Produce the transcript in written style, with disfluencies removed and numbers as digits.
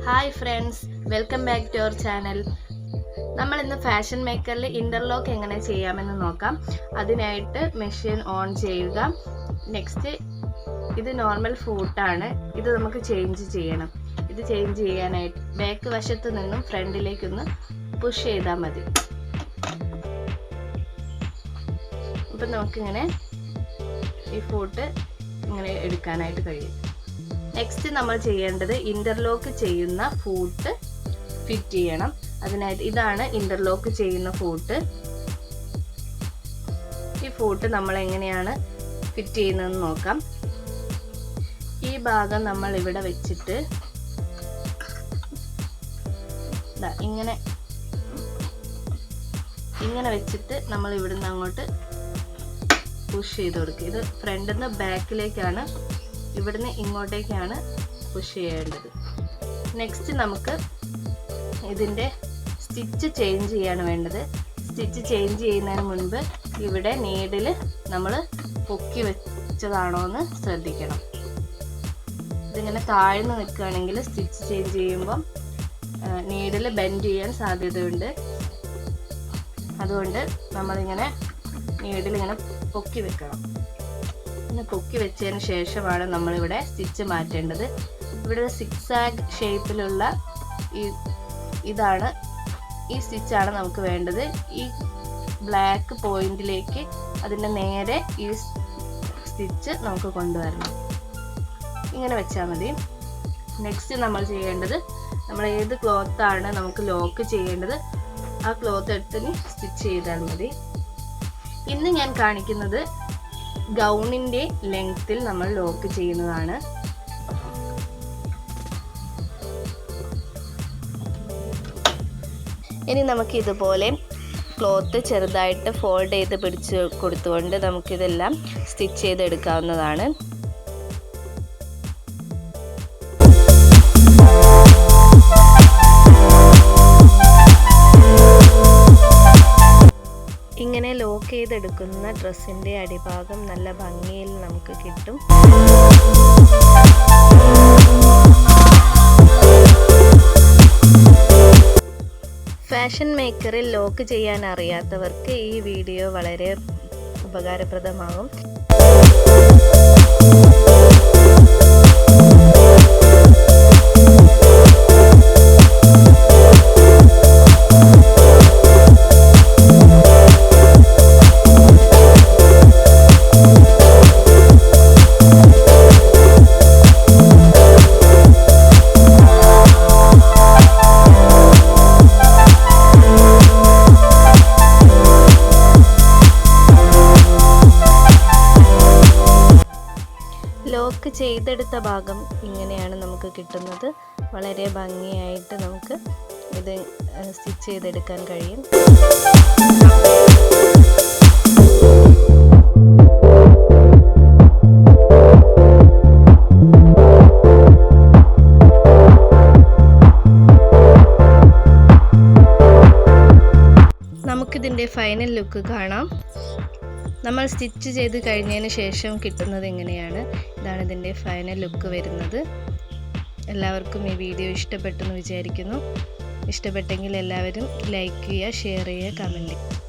Hi friends, welcome back to our channel. നമ്മൾ ഇന്ന് fashion മേക്കറിൽ ഇൻ്റർലോക്ക് എങ്ങനെ ചെയ്യാമെന്ന് നോക്കാം. അതിനായിട്ട് മെഷീൻ ഓൺ ചെയ്യുക. നെക്സ്റ്റ് ഇത് നോർമൽ ഫൂട്ടാണ്. ഇത് നമുക്ക് ചേഞ്ച് ചെയ്യണം. ഇത് ചേഞ്ച് ചെയ്യാനായിട്ട് ബാക്ക് വശത്ത് നിന്നും ഫ്രണ്ടിലേക്കൊന്ന് പുഷ് ചെയ്താൽ മതി. അപ്പം നമുക്കിങ്ങനെ ഈ ഫൂട്ട് ഇങ്ങനെ എടുക്കാനായിട്ട് കഴിയും. നെക്സ്റ്റ് നമ്മൾ ചെയ്യേണ്ടത് ഇൻ്റർലോക്ക് ചെയ്യുന്ന ഫൂട്ട് ഫിറ്റ് ചെയ്യണം. അതിനായിട്ട് ഇതാണ് ഇൻ്റർലോക്ക് ചെയ്യുന്ന ഫൂട്ട്. ഈ ഫൂട്ട് നമ്മൾ എങ്ങനെയാണ് ഫിറ്റ് ചെയ്യുന്നതെന്ന് നോക്കാം. ഈ ഭാഗം നമ്മൾ ഇവിടെ വെച്ചിട്ട് ഇങ്ങനെ വെച്ചിട്ട് നമ്മൾ ഇവിടുന്ന് അങ്ങോട്ട് പുഷ് ചെയ്ത് കൊടുക്കുക. ഇത് ഫ്രണ്ടിൽ നിന്ന് ബാക്കിലേക്കാണ്, ഇവിടുന്ന് ഇങ്ങോട്ടേക്കാണ് പുഷ് ചെയ്യേണ്ടത്. നെക്സ്റ്റ് നമുക്ക് ഇതിൻ്റെ സ്റ്റിച്ച് ചേഞ്ച് ചെയ്യാണ് വേണ്ടത്. സ്റ്റിച്ച് ചേഞ്ച് ചെയ്യുന്നതിന് മുൻപ് ഇവിടെ നീഡിൽ നമ്മൾ പൊക്കി വെച്ചതാണോ എന്ന് ശ്രദ്ധിക്കണം. ഇതിങ്ങനെ താഴ്ന്ന് നിൽക്കുകയാണെങ്കിൽ സ്റ്റിച്ച് ചേഞ്ച് ചെയ്യുമ്പം നീഡിൽ ബെൻഡ് ചെയ്യാൻ സാധ്യതയുണ്ട്. അതുകൊണ്ട് നമ്മളിങ്ങനെ നീഡിലിങ്ങനെ പൊക്കി വെക്കണം. പൊക്കി വെച്ചതിന് ശേഷമാണ് നമ്മളിവിടെ സ്റ്റിച്ച് മാറ്റേണ്ടത്. ഇവിടെ സിക്സാഗ് ഷേപ്പിലുള്ള ഇതാണ്, ഈ സ്റ്റിച്ചാണ് നമുക്ക് വേണ്ടത്. ഈ ബ്ലാക്ക് പോയിന്റിലേക്ക് അതിൻ്റെ നേരെ ഈ സ്റ്റിച്ച് നമുക്ക് കൊണ്ടുവരണം. ഇങ്ങനെ വെച്ചാൽ മതി. നെക്സ്റ്റ് നമ്മൾ ചെയ്യേണ്ടത്, നമ്മൾ ഏത് ക്ലോത്താണ് നമുക്ക് ലോക്ക് ചെയ്യേണ്ടത് ആ ക്ലോത്ത് എടുത്ത് സ്റ്റിച്ച് ചെയ്താൽ മതി. ഇന്ന് ഞാൻ കാണിക്കുന്നത് ഗൗണിൻ്റെ ലെങ്ത്തിൽ നമ്മൾ ലോക്ക് ചെയ്യുന്നതാണ്. ഇനി നമുക്ക് ഇതുപോലെ ക്ലോത്ത് ചെറുതായിട്ട് ഫോൾഡ് ചെയ്ത് പിടിച്ച് കൊടുത്തുകൊണ്ട് നമുക്കിതെല്ലാം സ്റ്റിച്ച് ചെയ്തെടുക്കാവുന്നതാണ്. ഇങ്ങനെ ലോക്ക് ചെയ്തെടുക്കുന്ന ഡ്രസ്സിൻ്റെ അടിഭാഗം നല്ല ഭംഗിയിൽ നമുക്ക് കിട്ടും. ഫാഷൻ മേക്കറിൽ ലോക്ക് ചെയ്യാൻ അറിയാത്തവർക്ക് ഈ വീഡിയോ വളരെ ഉപകാരപ്രദമാകും. ലോക്ക് ചെയ്തെടുത്ത ഭാഗം ഇങ്ങനെയാണ് നമുക്ക് കിട്ടുന്നത്. വളരെ ഭംഗിയായിട്ട് നമുക്ക് ഇത് സ്റ്റിച്ച് ചെയ്തെടുക്കാൻ കഴിയും. നമുക്കിതിൻ്റെ ഫൈനൽ ലുക്ക് കാണാം. നമ്മൾ സ്റ്റിച്ച് ചെയ്ത് കഴിഞ്ഞതിന് ശേഷം കിട്ടുന്നത് എങ്ങനെയാണ്. ഇതാണ് ഇതിൻ്റെ ഫൈനൽ ലുക്ക് വരുന്നത്. എല്ലാവർക്കും ഈ വീഡിയോ ഇഷ്ടപ്പെട്ടെന്ന് വിചാരിക്കുന്നു. ഇഷ്ടപ്പെട്ടെങ്കിൽ എല്ലാവരും ലൈക്ക് ചെയ്യുക, ഷെയർ ചെയ്യുക, കമൻറ്റ് ചെയ്യുക.